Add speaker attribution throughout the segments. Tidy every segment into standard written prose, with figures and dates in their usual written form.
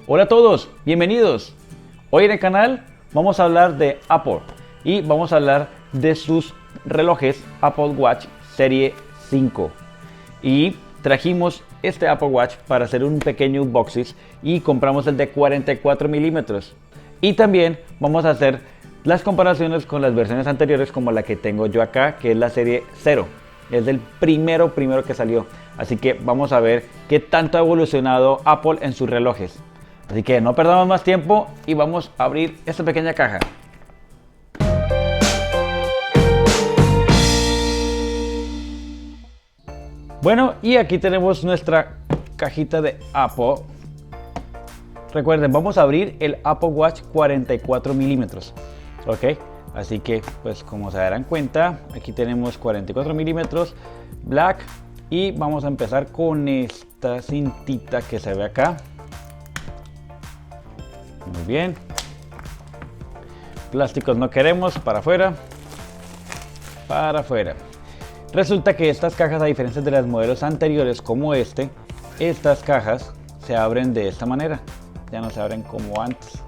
Speaker 1: Hola a todos, bienvenidos. Hoy en el canal vamos a hablar de Apple y vamos a hablar de sus relojes Apple Watch Serie 5. Y trajimos este Apple Watch para hacer un pequeño unboxing y compramos el de 44 milímetros. Y también vamos a hacer las comparaciones con las versiones anteriores, como la que tengo yo acá, que es la serie 0. Es el primero que salió. Así que vamos a ver qué tanto ha evolucionado Apple en sus relojes. Así que no perdamos más tiempo y vamos a abrir esta pequeña caja. Bueno, y aquí tenemos nuestra cajita de Apple. Recuerden, vamos a abrir el Apple Watch 44 milímetros. Ok, así que pues como se darán cuenta, aquí tenemos 44 milímetros black. Y vamos a empezar con esta cintita que se ve acá. Muy bien. Plásticos no queremos, para afuera. Para afuera. Resulta que estas cajas, a diferencia de las modelos anteriores como estas cajas se abren de esta manera. Ya no se abren como antes.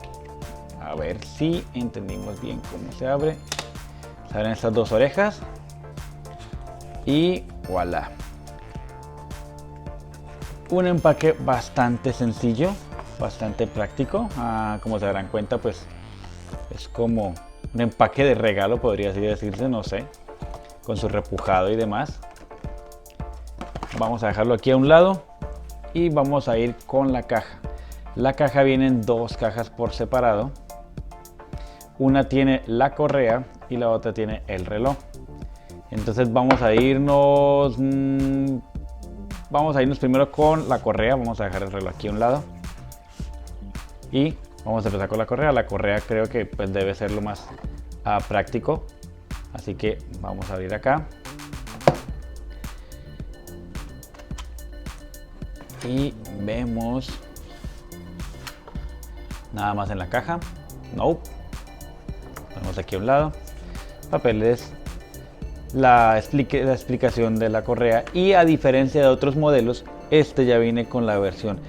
Speaker 1: A ver si entendimos bien cómo se abre. Se abren estas dos orejas. Y voilà. Un empaque bastante sencillo, bastante práctico. Como se darán cuenta, pues es como un empaque de regalo, podría así decirse, no sé, con su repujado y demás. Vamos a dejarlo aquí a un lado y vamos a ir con la caja. La caja viene en dos cajas por separado. Una tiene la correa y la otra tiene el reloj. Entonces vamos a irnos primero con la correa. Vamos a dejar el reloj aquí a un lado y vamos a empezar con la correa. La correa creo que pues debe ser lo más práctico, así que vamos a abrir acá y vemos nada más en la caja. No, ponemos aquí a un lado papeles, la explicación de la correa, y a diferencia de otros modelos, este ya viene con la versión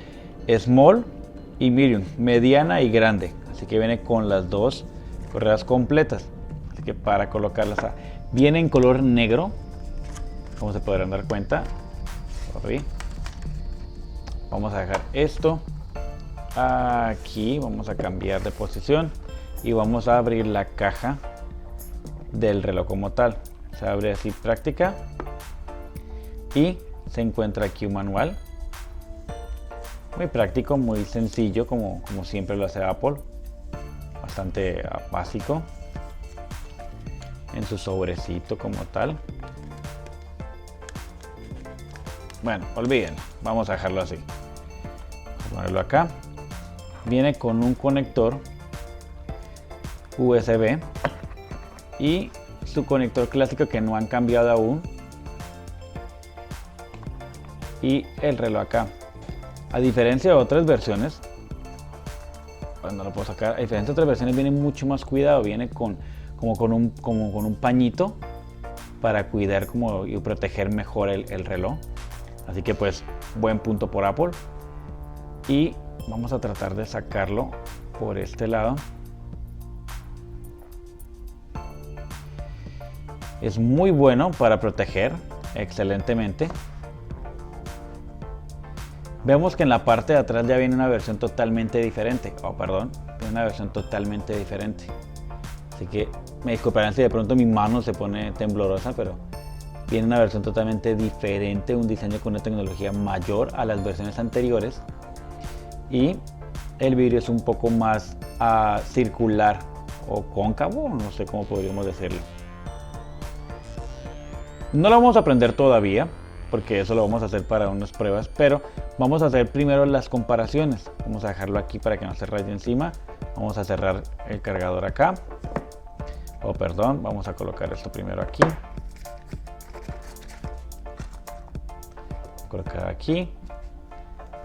Speaker 1: Small y Medium, mediana y grande, así que viene con las dos correas completas. Así que para colocarlas, viene en color negro, como se podrán dar cuenta. Vamos a dejar esto aquí, vamos a cambiar de posición y vamos a abrir la caja del reloj como tal. Se abre así, práctica, y se encuentra aquí un manual muy práctico, muy sencillo, como siempre lo hace Apple, bastante básico, en su sobrecito como tal. Bueno, olviden, vamos a dejarlo así. Vamos a ponerlo acá. Viene con un conector USB y su conector clásico que no han cambiado aún, y el reloj acá. A diferencia de otras versiones, no lo puedo sacar, a diferencia de otras versiones viene mucho más cuidado, viene con un pañito para cuidar y proteger mejor el reloj. Así que pues buen punto por Apple. Y vamos a tratar de sacarlo por este lado. Es muy bueno para proteger excelentemente. Vemos que en la parte de atrás ya viene una versión totalmente diferente. Una versión totalmente diferente. Así que me disculparán si de pronto mi mano se pone temblorosa, pero viene una versión totalmente diferente, un diseño con una tecnología mayor a las versiones anteriores. Y el vidrio es un poco más circular o cóncavo, no sé cómo podríamos decirlo. No lo vamos a aprender todavía, porque eso lo vamos a hacer para unas pruebas, pero vamos a hacer primero las comparaciones. Vamos a dejarlo aquí para que no se raye encima. Vamos a cerrar el cargador acá. Vamos a colocar esto primero aquí. Colocar aquí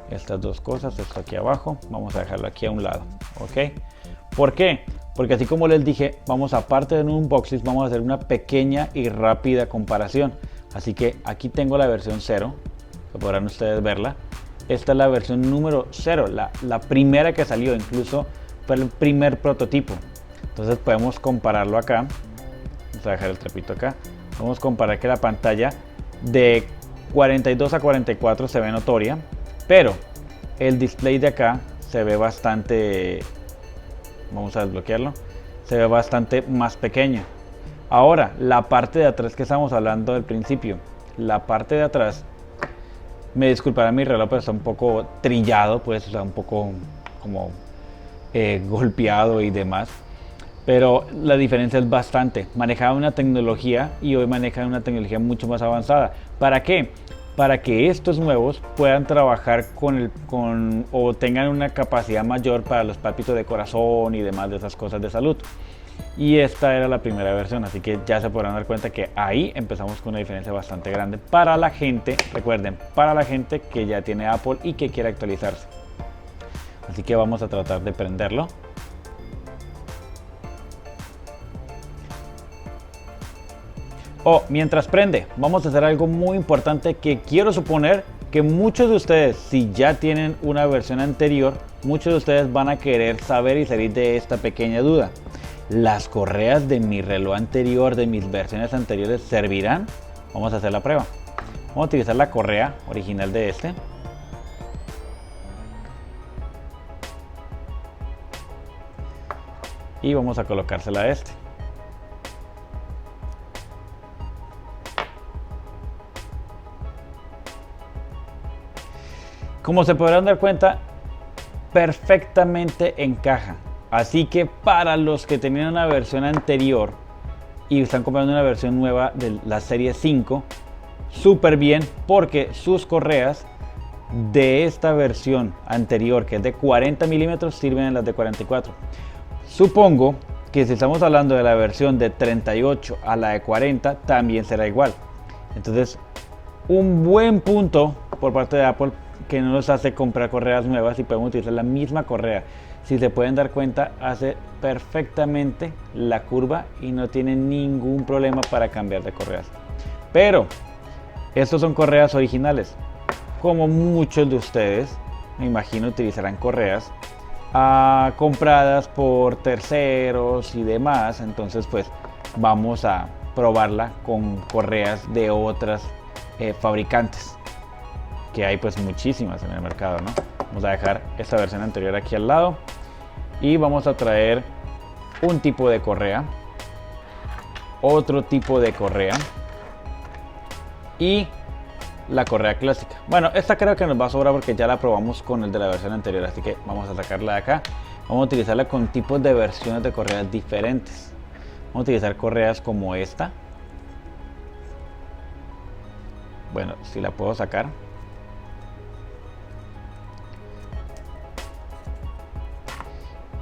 Speaker 1: estas dos cosas, esto aquí abajo. Vamos a dejarlo aquí a un lado, ¿ok? ¿Por qué? Porque así como les dije, aparte de un unboxing, vamos a hacer una pequeña y rápida comparación. Así que aquí tengo la versión 0, que podrán ustedes verla. esta es la versión número 0, la primera que salió, incluso fue el primer prototipo. Entonces podemos compararlo acá. Vamos a dejar el trapito acá. Vamos a comparar que la pantalla de 42 a 44 se ve notoria, pero el display de acá se ve bastante, vamos a desbloquearlo, se ve bastante más pequeño. Ahora, la parte de atrás que estamos hablando del principio, la parte de atrás, me disculpará mi reloj, pero está un poco trillado, pues está un poco como golpeado y demás. Pero la diferencia es bastante. Manejaba una tecnología y hoy maneja una tecnología mucho más avanzada. ¿Para qué? Para que estos nuevos puedan trabajar o tengan una capacidad mayor para los palpitos de corazón y demás de esas cosas de salud. Y esta era la primera versión, así que ya se podrán dar cuenta que ahí empezamos con una diferencia bastante grande para la gente, recuerden, para la gente que ya tiene Apple y que quiere actualizarse. Así que vamos a tratar de prenderlo. Mientras prende, vamos a hacer algo muy importante que quiero suponer que muchos de ustedes, si ya tienen una versión anterior, muchos de ustedes van a querer saber y salir de esta pequeña duda. ¿Las correas de mi reloj anterior, de mis versiones anteriores, servirán? Vamos a hacer la prueba. Vamos a utilizar la correa original de este. Y vamos a colocársela a este. Como se podrán dar cuenta, perfectamente encaja. Así que para los que tenían una versión anterior y están comprando una versión nueva de la serie 5, súper bien, porque sus correas de esta versión anterior, que es de 40 milímetros, sirven en las de 44. Supongo que si estamos hablando de la versión de 38 a la de 40, también será igual. Entonces, un buen punto por parte de Apple, que no nos hace comprar correas nuevas y podemos utilizar la misma correa. Si se pueden dar cuenta, hace perfectamente la curva y no tiene ningún problema para cambiar de correas. Pero estos son correas originales. Como muchos de ustedes, me imagino, utilizarán correas compradas por terceros y demás. Entonces pues vamos a probarla con correas de otras fabricantes, que hay pues muchísimas en el mercado, ¿no? Vamos a dejar esta versión anterior aquí al lado y vamos a traer un tipo de correa, otro tipo de correa y la correa clásica. Bueno, esta creo que nos va a sobrar porque ya la probamos con el de la versión anterior, así que vamos a sacarla de acá. Vamos a utilizarla con tipos de versiones de correas diferentes. Vamos a utilizar correas como esta. Bueno, si la puedo sacar.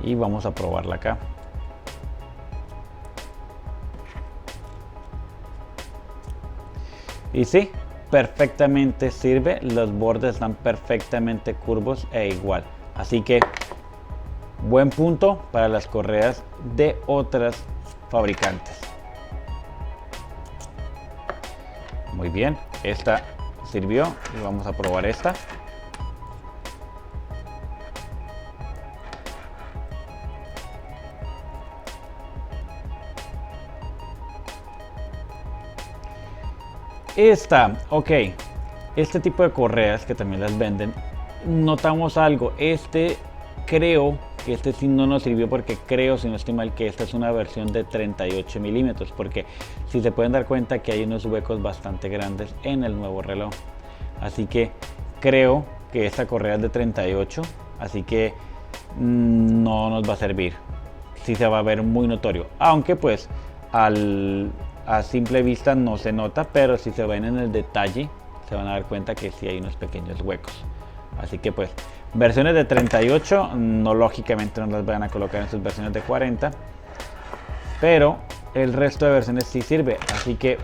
Speaker 1: Y vamos a probarla acá. Y sí, perfectamente sirve. Los bordes están perfectamente curvos e igual. Así que buen punto para las correas de otras fabricantes. Muy bien, esta sirvió y vamos a probar esta. Ok, este tipo de correas que también las venden, notamos algo. Creo que este sí no nos sirvió porque creo, si no estoy mal, que esta es una versión de 38 milímetros, porque si se pueden dar cuenta que hay unos huecos bastante grandes en el nuevo reloj. Así que creo que esta correa es de 38, así que no nos va a servir. Sí se va a ver muy notorio, aunque pues a simple vista no se nota, pero si se ven en el detalle se van a dar cuenta que sí hay unos pequeños huecos. Así que pues versiones de 38 no, lógicamente no las van a colocar en sus versiones de 40, pero el resto de versiones sí sirve. Así que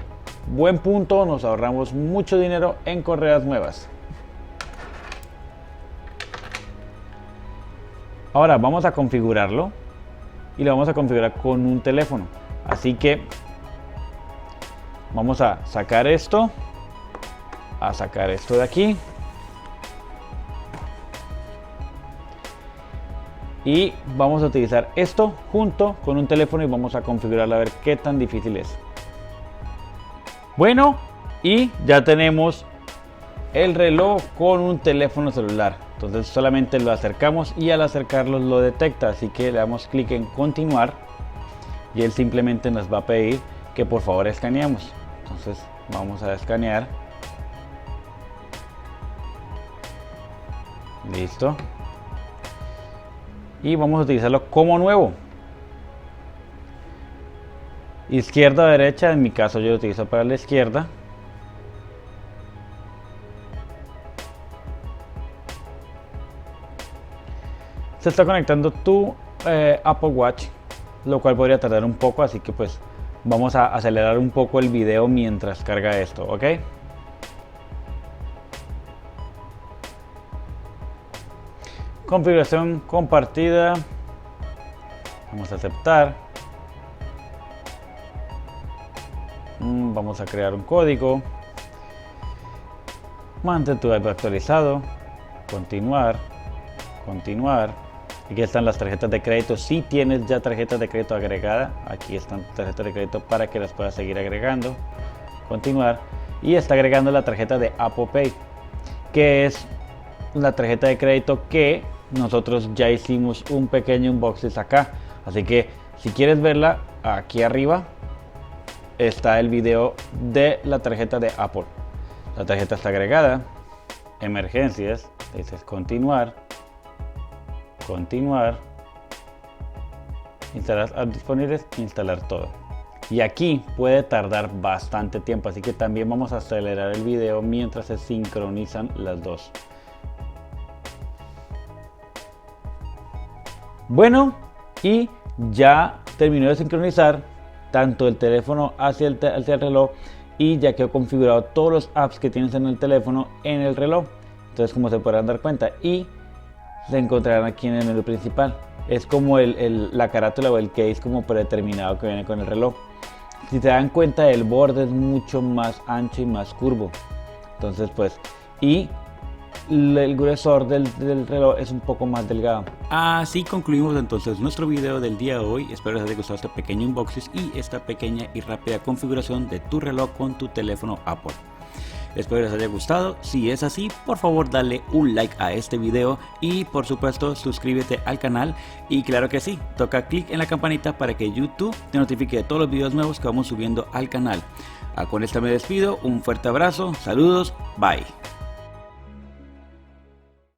Speaker 1: buen punto, nos ahorramos mucho dinero en correas nuevas. Ahora vamos a configurarlo y lo vamos a configurar con un teléfono. Así que vamos a sacar esto de aquí y vamos a utilizar esto junto con un teléfono y vamos a configurarlo a ver qué tan difícil es. Bueno, y ya tenemos el reloj con un teléfono celular. Entonces solamente lo acercamos y al acercarlo lo detecta, así que le damos clic en continuar y él simplemente nos va a pedir que por favor escaneemos. Entonces vamos a escanear. Listo. Y vamos a utilizarlo como nuevo. Izquierda o derecha, en mi caso yo lo utilizo para la izquierda. Se está conectando tu Apple Watch, lo cual podría tardar un poco, así que pues vamos a acelerar un poco el video mientras carga esto, ¿ok? Configuración compartida, vamos a aceptar, vamos a crear un código, mantén tu iPad actualizado, continuar. Aquí están las tarjetas de crédito. Si tienes ya tarjetas de crédito agregada, aquí están tarjetas de crédito para que las puedas seguir agregando. Continuar. Y está agregando la tarjeta de Apple Pay, que es la tarjeta de crédito que nosotros ya hicimos un pequeño unboxing acá. Así que si quieres verla, aquí arriba está el video de la tarjeta de Apple. La tarjeta está agregada. Emergencias. Dices continuar. Instalar apps disponibles, instalar todo. Y aquí puede tardar bastante tiempo, así que también vamos a acelerar el video mientras se sincronizan las dos. Bueno, y ya terminó de sincronizar tanto el teléfono hacia el reloj y ya quedó configurado todos los apps que tienes en el teléfono en el reloj. Entonces, como se podrán dar cuenta, y se encontrarán aquí en el menú principal. Es como la carátula o el case como predeterminado que viene con el reloj. Si se dan cuenta, el borde es mucho más ancho y más curvo. Entonces pues, y el gruesor del reloj es un poco más delgado. Así concluimos entonces nuestro video del día de hoy. Espero les haya gustado este pequeño unboxing y esta pequeña y rápida configuración de tu reloj con tu teléfono Apple. Espero les haya gustado. Si es así, por favor dale un like a este video y por supuesto suscríbete al canal. Y claro que sí, toca clic en la campanita para que YouTube te notifique de todos los videos nuevos que vamos subiendo al canal. Con esta me despido, un fuerte abrazo, saludos, bye.